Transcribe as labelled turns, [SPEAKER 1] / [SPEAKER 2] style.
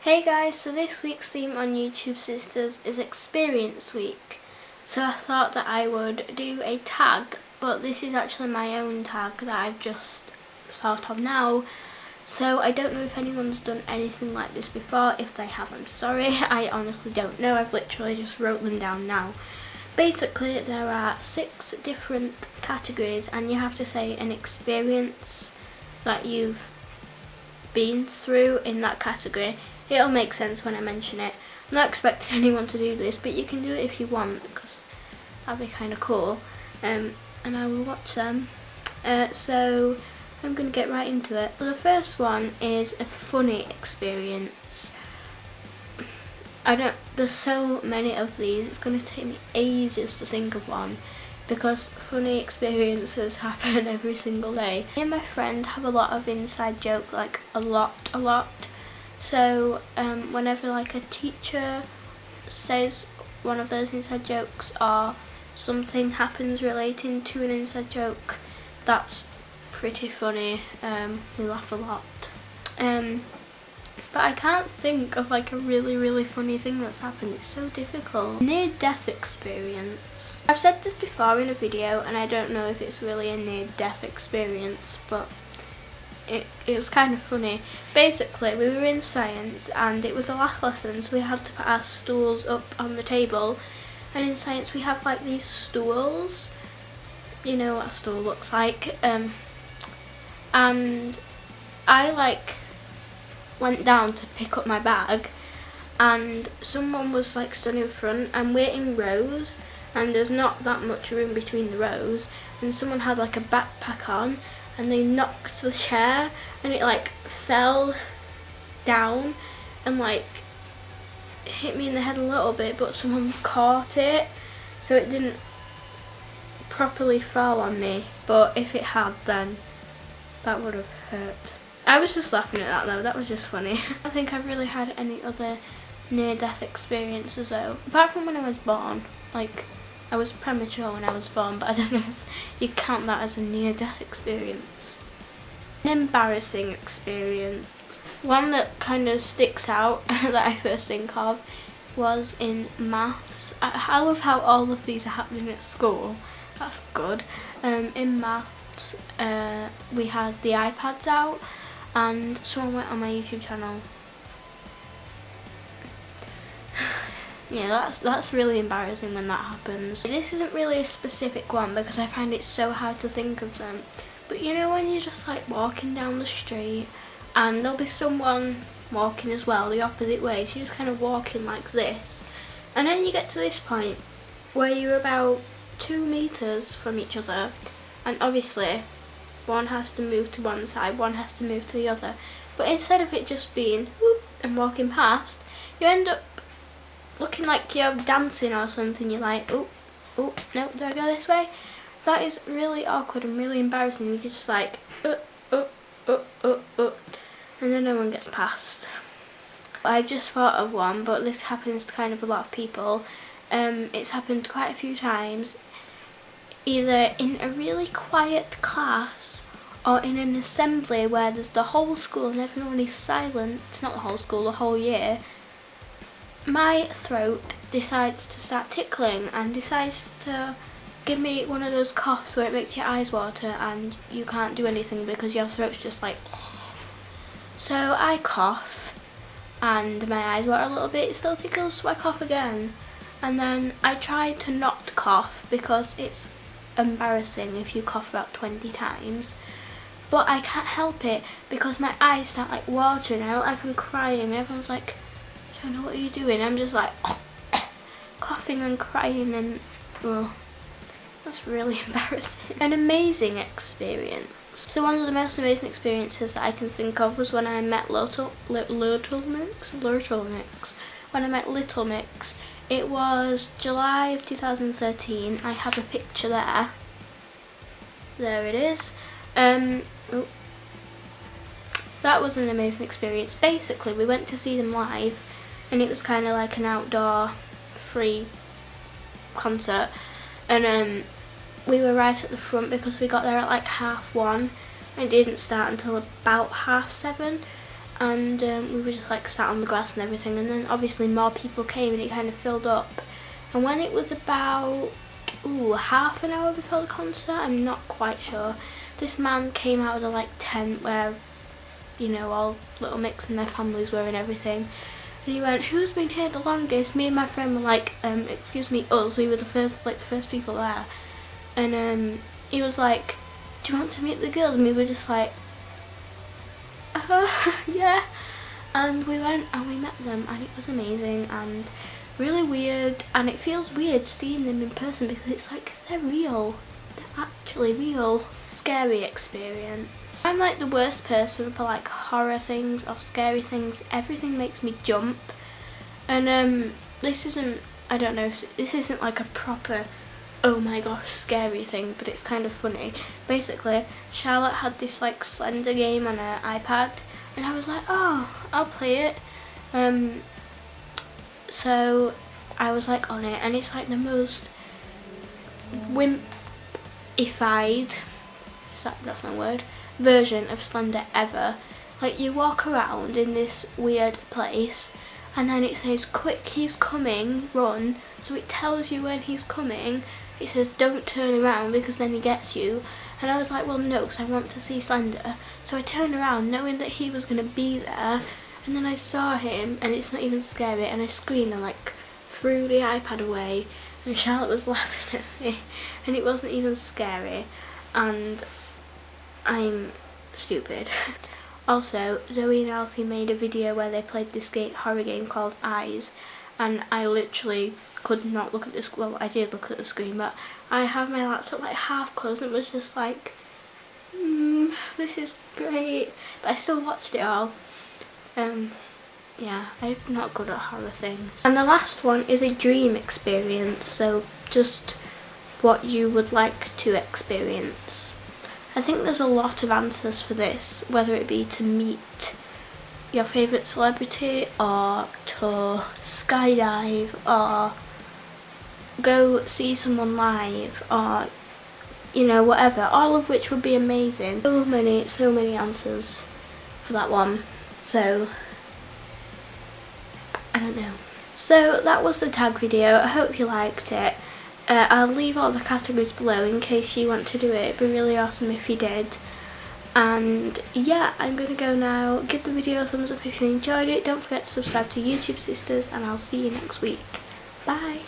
[SPEAKER 1] Hey guys, so this week's theme on YouTube Sisters is Experience Week. So I thought that I would do a tag, but this is actually my own tag that I've just thought of now. So I don't know if anyone's done anything like this before. If they have, I'm sorry. I honestly don't know. I've literally just wrote them down now. Basically, there are 6 different categories and you have to say an experience that you've been through in that category. It'll make sense when I mention it. I'm not expecting anyone to do this, but you can do it if you want, because that'd be kind of cool. And I will watch them. So I'm going to get right into it. So the first one is a funny experience. There's so many of these, it's going to take me ages to think of one, because funny experiences happen every single day. Me and my friend have a lot of inside joke, like a lot. So whenever like a teacher says one of those inside jokes or something happens relating to an inside joke, that's pretty funny. We laugh a lot. But I can't think of like a really funny thing that's happened. It's so difficult. Near-death experience. I've said this before in a video and I don't know if it's really a near-death experience, but it was kind of funny. Basically, we were in science and it was the last lesson, so we had to put our stools up on the table. And in science we have like these stools. You know what a stool looks like. And I went down to pick up my bag and someone was like stood in front and we're in rows and there's not that much room between the rows, and someone had like a backpack on and they knocked the chair and it like fell down and like hit me in the head a little bit, but someone caught it so it didn't properly fall on me, but if it had, then that would have hurt. I was just laughing at that though, that was just funny. I don't think I've really had any other near-death experiences though, apart from when I was born. Like, I was premature when I was born, but I don't know if you count that as a near-death experience. An embarrassing experience. One that kind of sticks out that I first think of was in maths. I love how all of these are happening at school. That's good. In maths, we had the iPads out and someone went on my YouTube channel. Yeah, that's really embarrassing when that happens. This isn't really a specific one because I find it so hard to think of them. But you know when you're just like walking down the street and there'll be someone walking as well the opposite way, so you're just kind of walking like this. And then you get to this point where you're about 2 meters from each other, and obviously one has to move to one side, one has to move to the other. But instead of it just being whoop and walking past, you end up looking like you're dancing or something. You're like, oh, no, do I go this way? That is really awkward and really embarrassing. You're just like, and then no one gets past. I've just thought of one, but this happens to kind of a lot of people. It's happened quite a few times, either in a really quiet class or in an assembly where there's the whole school and everyone is silent. It's not the whole school, the whole year. My throat decides to start tickling and decides to give me one of those coughs where it makes your eyes water and you can't do anything because your throat's just like so I cough and my eyes water a little bit, it still tickles, so I cough again. And then I try to not cough because it's embarrassing if you cough about 20 times. But I can't help it because my eyes start like watering and I look like I'm crying and everyone's like, Shona, what are you doing? I'm just like coughing and crying and that's really embarrassing. An amazing experience. So one of the most amazing experiences that I can think of was when I met Little Mix. When I met Little Mix. It was July of 2013. I have a picture there. There it is. That was an amazing experience. Basically, we went to see them live and it was kind of like an outdoor free concert, and we were right at the front because we got there at like 1:30 and it didn't start until about 7:30, and we were just like sat on the grass and everything, and then obviously more people came and it kind of filled up. And when it was about half an hour before the concert, I'm not quite sure, this man came out of the like tent where, you know, all Little Mix and their families were and everything, and he went, "Who's been here the longest?" Me and my friend were like, excuse me, us, we were the first people there. And he was like, "Do you want to meet the girls?" And we were just like, yeah. And we went and we met them, and it was amazing and really weird, and it feels weird seeing them in person because it's like they're real, they're actually real. Scary experience. I'm like the worst person for like horror things or scary things. Everything makes me jump, and this isn't, I don't know if this isn't like a proper oh my gosh scary thing, but it's kind of funny. Basically, Charlotte had this like Slender game on her iPad, and I was like, oh, I'll play it. So I was like on it, and it's like the most wimpified, that's no word, version of Slender ever. Like, you walk around in this weird place, and then it says, "Quick, he's coming, run." So it tells you when he's coming. It says, "Don't turn around because then he gets you." And I was like, well, no, because I want to see Slender. So I turned around knowing that he was going to be there, and then I saw him, and it's not even scary, and I screamed and like threw the iPad away, and Charlotte was laughing at me, and it wasn't even scary, and I'm stupid. Also, Zoe and Alfie made a video where they played this horror game called Eyes, and I literally could not look at the screen. Well, I did look at the screen, but I have my laptop like half closed, and it was just like, this is great. But I still watched it all. Yeah, I'm not good at horror things. And the last one is a dream experience, so just what you would like to experience. I think there's a lot of answers for this, whether it be to meet your favourite celebrity, or to skydive, or go see someone live, or, you know, whatever, all of which would be amazing. So many answers for that one, so I don't know. So that was the tag video. I hope you liked it. I'll leave all the categories below in case you want to do it. It'd be really awesome if you did. And yeah, I'm gonna go now. Give the video a thumbs up if you enjoyed it. Don't forget to subscribe to YouTube Sisters, and I'll see you next week. Bye.